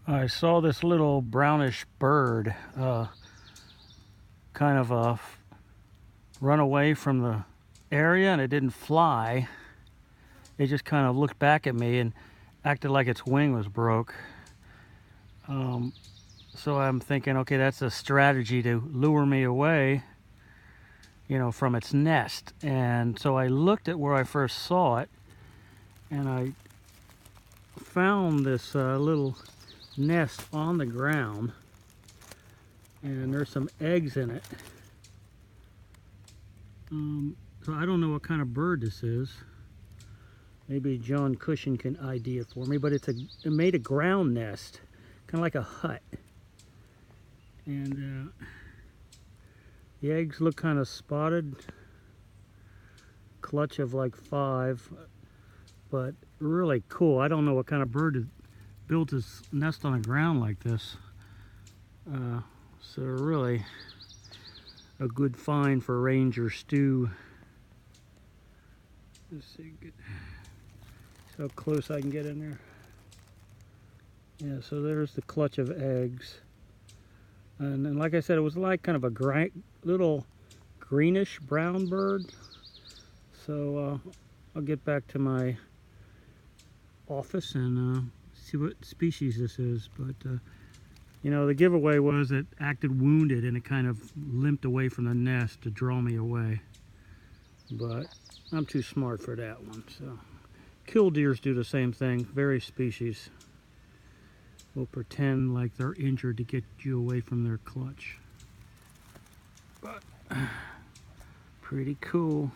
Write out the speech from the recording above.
I saw this little brownish bird kind of run away from the area, and it didn't fly. It just kind of looked back at me and acted like its wing was broke. So I'm thinking, okay, that's a strategy to lure me away, from its nest. And so I looked at where I first saw it, and I found this little nest on the ground, and there's some eggs in it. So I don't know what kind of bird this is. Maybe John Cushing can ID it for me, but it made a ground nest, kind of like a hut. And the eggs look kind of spotted, clutch of like 5, but really cool. I don't know what kind of bird built his nest on the ground like this. So really a good find for Ranger Stu. Let's see how close I can get in there. Yeah, so there's the clutch of eggs. And like I said, it was like kind of a little greenish brown bird. So I'll get back to my office and see what species this is. But the giveaway was it acted wounded and it kind of limped away from the nest to draw me away. But I'm too smart for that one. So killdeers do the same thing, various species will pretend like they're injured to get you away from their clutch. But pretty cool.